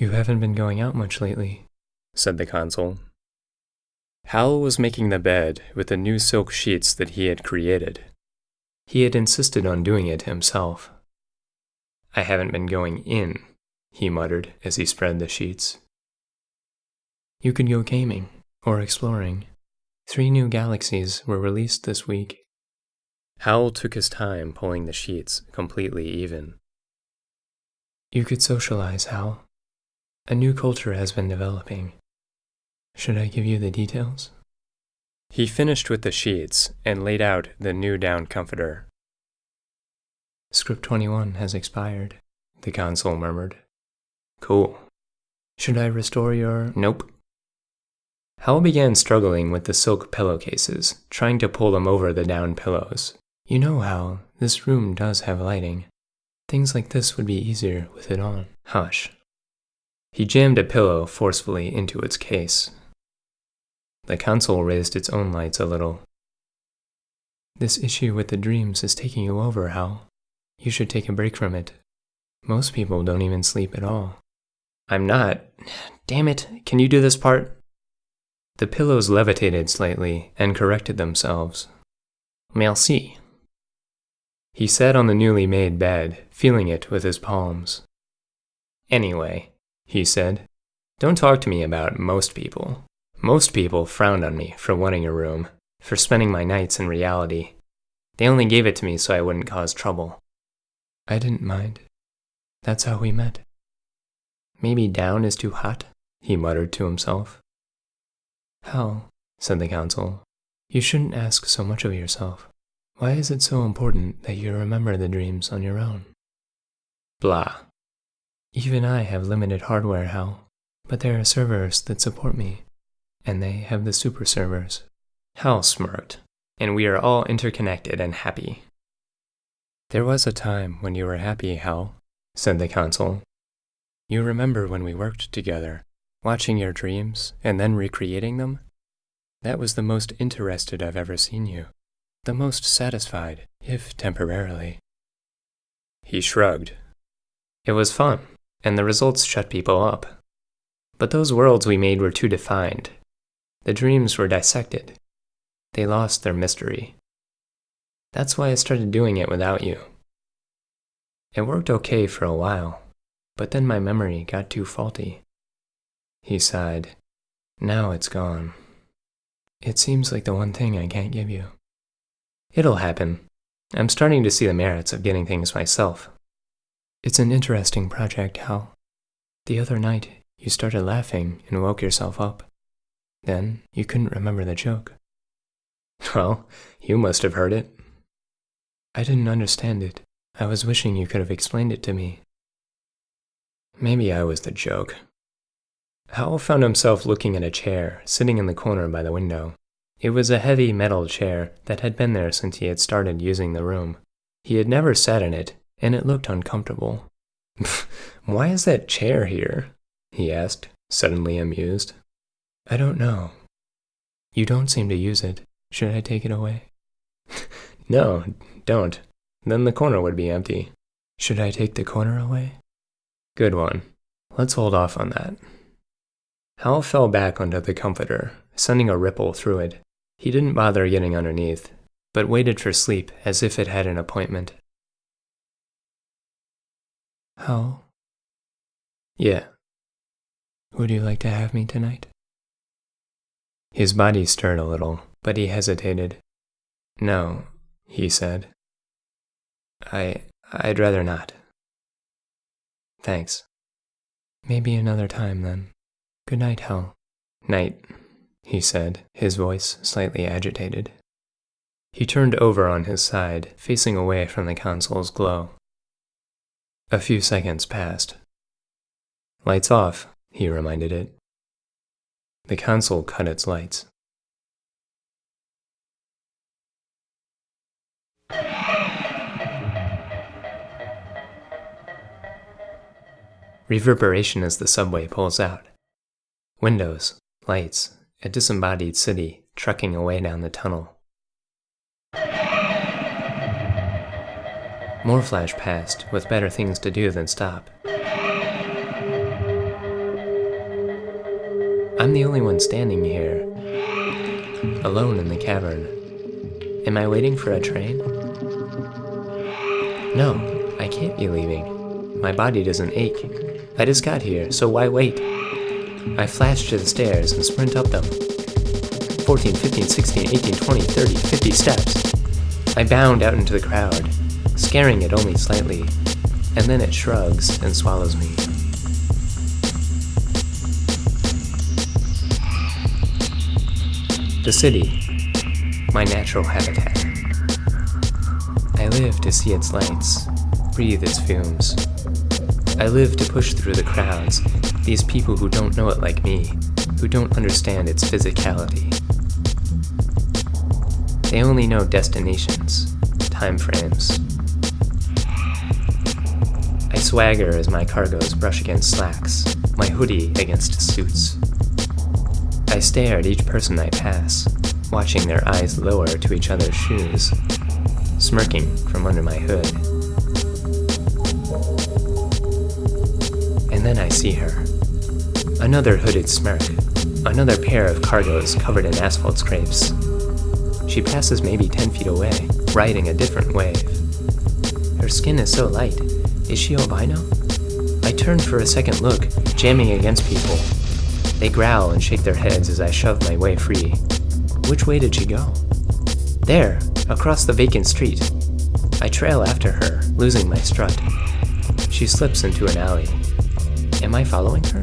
You haven't been going out much lately, said the consul. Howl was making the bed with the new silk sheets that he had created. He had insisted on doing it himself. I haven't been going in, he muttered as he spread the sheets. You could go gaming or exploring. 3 new galaxies were released this week. Howl took his time pulling the sheets completely even. You could socialize, Howl. A new culture has been developing. Should I give you the details? He finished with the sheets and laid out the new down comforter. Script 21 has expired, the consul murmured. Cool. Should I restore your... Nope. Howl began struggling with the silk pillowcases, trying to pull them over the down pillows. You know how this room does have lighting. Things like this would be easier with it on. Hush. He jammed a pillow forcefully into its case. The console raised its own lights a little. This issue with the dreams is taking you over, Howl. You should take a break from it. Most people don't even sleep at all. I'm not. Damn it, can you do this part? The pillows levitated slightly and corrected themselves. Merci. He sat on the newly made bed, feeling it with his palms. Anyway, he said, don't talk to me about most people. Most people frowned on me for wanting a room, for spending my nights in reality. They only gave it to me so I wouldn't cause trouble. I didn't mind. That's how we met. Maybe down is too hot, he muttered to himself. How, said the consul, you shouldn't ask so much of yourself. Why is it so important that you remember the dreams on your own? Blah. Even I have limited hardware, Hal, but there are servers that support me, and they have the super servers. Hal smirked, and we are all interconnected and happy. There was a time when you were happy, Hal, said the consul. You remember when we worked together, watching your dreams and then recreating them? That was the most interested I've ever seen you. The most satisfied, if temporarily. He shrugged. It was fun, and the results shut people up. But those worlds we made were too defined. The dreams were dissected. They lost their mystery. That's why I started doing it without you. It worked okay for a while, but then my memory got too faulty. He sighed. Now it's gone. It seems like the one thing I can't give you. It'll happen. I'm starting to see the merits of getting things myself. It's an interesting project, Hal. The other night, you started laughing and woke yourself up. Then, you couldn't remember the joke. Well, you must have heard it. I didn't understand it. I was wishing you could have explained it to me. Maybe I was the joke. Hal found himself looking at a chair, sitting in the corner by the window. It was a heavy metal chair that had been there since he had started using the room. He had never sat in it, and it looked uncomfortable. Why is that chair here? He asked, suddenly amused. I don't know. You don't seem to use it. Should I take it away? No, don't. Then the corner would be empty. Should I take the corner away? Good one. Let's hold off on that. Hal fell back onto the comforter, sending a ripple through it. He didn't bother getting underneath, but waited for sleep as if it had an appointment. Hal? Yeah. Would you like to have me tonight? His body stirred a little, but he hesitated. No, he said. I'd rather not. Thanks. Maybe another time, then. Good night, Hal. Night, he said, his voice slightly agitated. He turned over on his side, facing away from the console's glow. A few seconds passed. Lights off, he reminded it. The console cut its lights. Reverberation as the subway pulls out. Windows, lights, a disembodied city trucking away down the tunnel. More flash past, with better things to do than stop. I'm the only one standing here, alone in the cavern. Am I waiting for a train? No, I can't be leaving. My body doesn't ache. I just got here, so why wait? I flash to the stairs and sprint up them. 14, 15, 16, 18, 20, 30, 50 steps. I bound out into the crowd, scaring it only slightly, and then it shrugs and swallows me. The city, my natural habitat. I live to see its lights, breathe its fumes. I live to push through the crowds, these people who don't know it like me, who don't understand its physicality. They only know destinations, time frames. I swagger as my cargoes brush against slacks, my hoodie against suits. I stare at each person I pass, watching their eyes lower to each other's shoes, smirking from under my hood. And then I see her. Another hooded smirk, another pair of cargoes covered in asphalt scrapes. She passes maybe 10 feet away, riding a different wave. Her skin is so light. Is she albino? I turn for a second look, jamming against people. They growl and shake their heads as I shove my way free. Which way did she go? There, across the vacant street. I trail after her, losing my strut. She slips into an alley. Am I following her?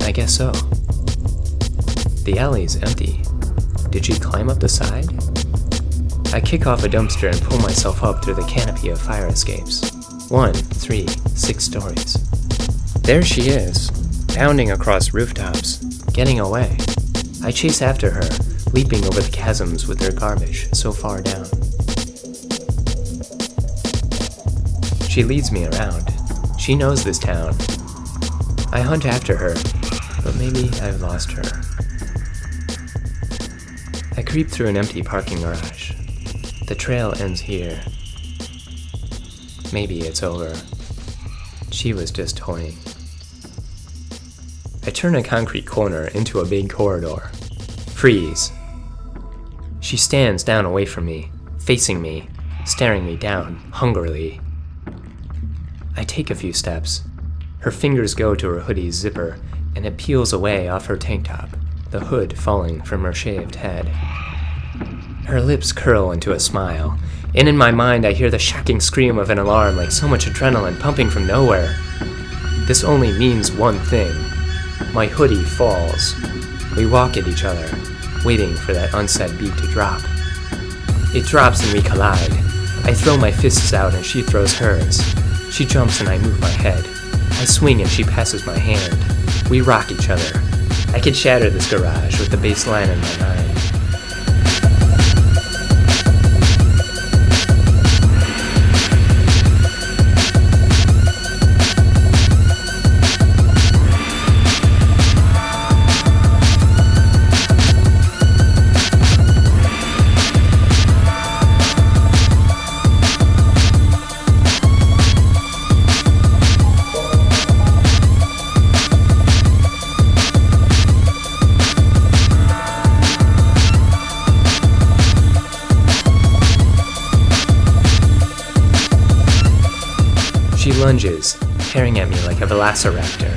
I guess so. The alley's empty. Did she climb up the side? I kick off a dumpster and pull myself up through the canopy of fire escapes. 1, 3, 6 stories. There she is, bounding across rooftops, getting away. I chase after her, leaping over the chasms with her garbage so far down. She leads me around. She knows this town. I hunt after her, but maybe I've lost her. I creep through an empty parking garage. The trail ends here. Maybe it's over. She was just toying. I turn a concrete corner into a big corridor. Freeze. She stands down away from me, facing me, staring me down, hungrily. I take a few steps. Her fingers go to her hoodie's zipper, and it peels away off her tank top, the hood falling from her shaved head. Her lips curl into a smile, and in my mind I hear the shocking scream of an alarm like so much adrenaline pumping from nowhere. This only means one thing. My hoodie falls. We walk at each other, waiting for that unsaid beat to drop. It drops and we collide. I throw my fists out and she throws hers. She jumps and I move my head. I swing and she passes my hand. We rock each other. I could shatter this garage with the bass line in my mind. She lunges, tearing at me like a velociraptor.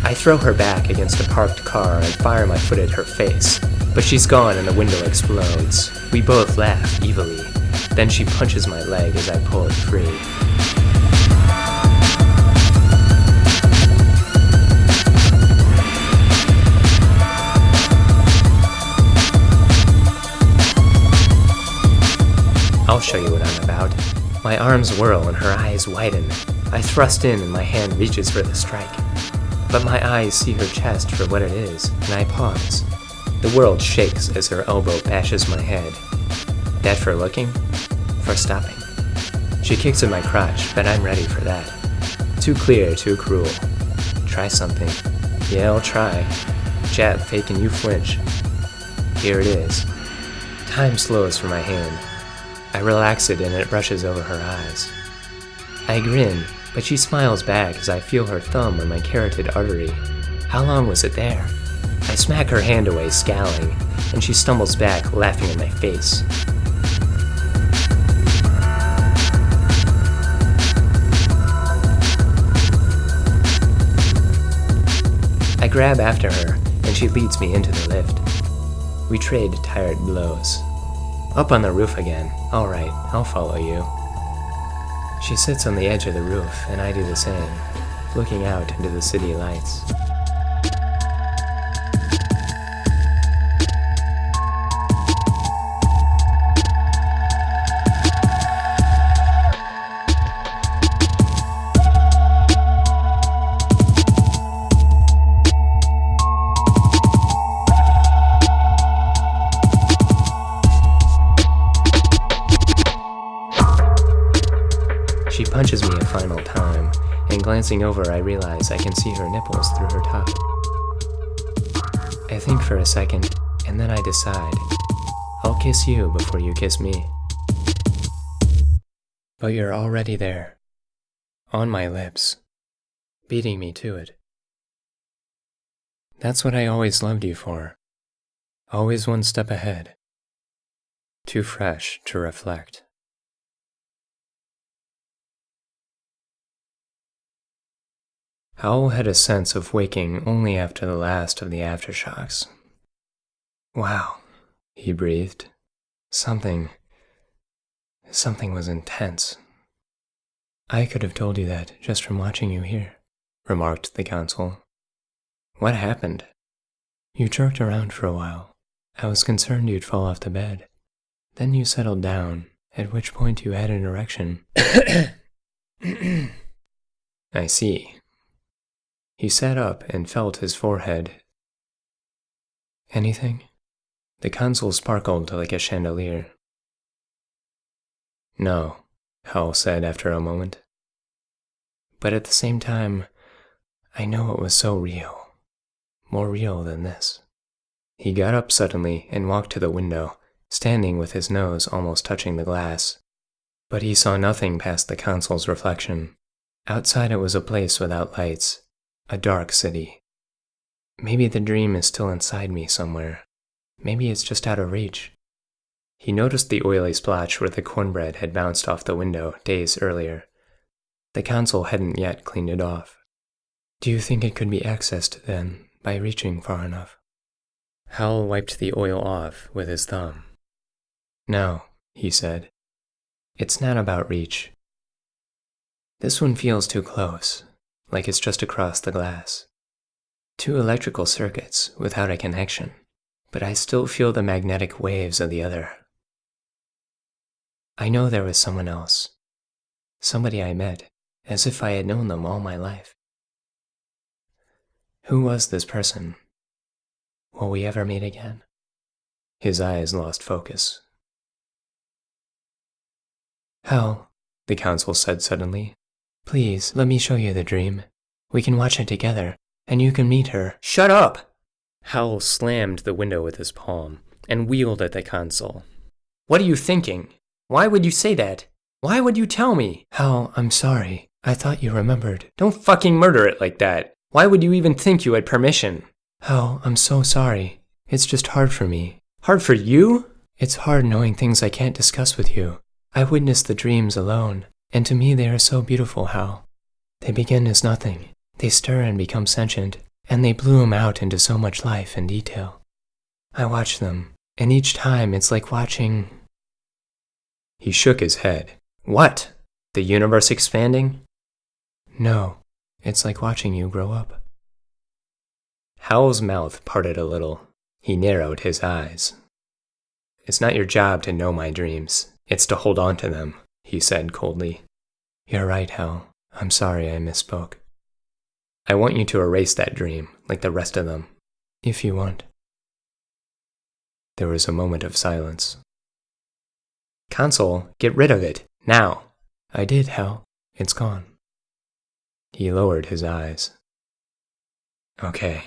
I throw her back against a parked car and fire my foot at her face, but she's gone and the window explodes. We both laugh evilly. Then she punches my leg as I pull it free. I'll show you what I'm about. My arms whirl and her eyes widen. I thrust in and my hand reaches for the strike. But my eyes see her chest for what it is, and I pause. The world shakes as her elbow bashes my head. That for looking? For stopping. She kicks at my crotch, but I'm ready for that. Too clear, too cruel. Try something. Yeah, I'll try. Jab, fake, and you flinch. Here it is. Time slows for my hand. I relax it and it brushes over her eyes. I grin, but she smiles back as I feel her thumb on my carotid artery. How long was it there? I smack her hand away, scowling, and she stumbles back, laughing in my face. I grab after her, and she leads me into the lift. We trade tired blows. Up on the roof again. All right, I'll follow you. She sits on the edge of the roof, and I do the same, looking out into the city lights. She punches me a final time, and glancing over I realize I can see her nipples through her top. I think for a second, and then I decide, I'll kiss you before you kiss me. But you're already there, on my lips, beating me to it. That's what I always loved you for, always one step ahead, too fresh to reflect. Howl had a sense of waking only after the last of the aftershocks. Wow, he breathed. Something was intense. I could have told you that just from watching you here, remarked the consul. What happened? You jerked around for a while. I was concerned you'd fall off the bed. Then you settled down, at which point you had an erection. I see. He sat up and felt his forehead. Anything? The consul sparkled like a chandelier. No, Howl said after a moment. But at the same time, I know it was so real. More real than this. He got up suddenly and walked to the window, standing with his nose almost touching the glass. But he saw nothing past the consul's reflection. Outside it was a place without lights. A dark city. Maybe the dream is still inside me somewhere. Maybe it's just out of reach. He noticed the oily splotch where the cornbread had bounced off the window days earlier. The consul hadn't yet cleaned it off. Do you think it could be accessed, then, by reaching far enough? Howl wiped the oil off with his thumb. No, he said. It's not about reach. This one feels too close. Like it's just across the glass. 2 electrical circuits without a connection, but I still feel the magnetic waves of the other. I know there was someone else. Somebody I met, as if I had known them all my life. Who was this person? Will we ever meet again? His eyes lost focus. Howl, the consul said suddenly. Please, let me show you the dream. We can watch it together, and you can meet her. Shut up! Howl slammed the window with his palm and wheeled at the consul. What are you thinking? Why would you say that? Why would you tell me? Howl, I'm sorry. I thought you remembered. Don't fucking murder it like that. Why would you even think you had permission? Howl, I'm so sorry. It's just hard for me. Hard for you? It's hard knowing things I can't discuss with you. I witnessed the dreams alone. And to me they are so beautiful, Howl. They begin as nothing, they stir and become sentient, and they bloom out into so much life and detail. I watch them, and each time it's like watching... He shook his head. What? The universe expanding? No, it's like watching you grow up. Howl's mouth parted a little. He narrowed his eyes. It's not your job to know my dreams, it's to hold on to them. He said coldly. You're right, Howl. I'm sorry I misspoke. I want you to erase that dream, like the rest of them, if you want. There was a moment of silence. Consul, get rid of it, now. I did, Howl. It's gone. He lowered his eyes. Okay,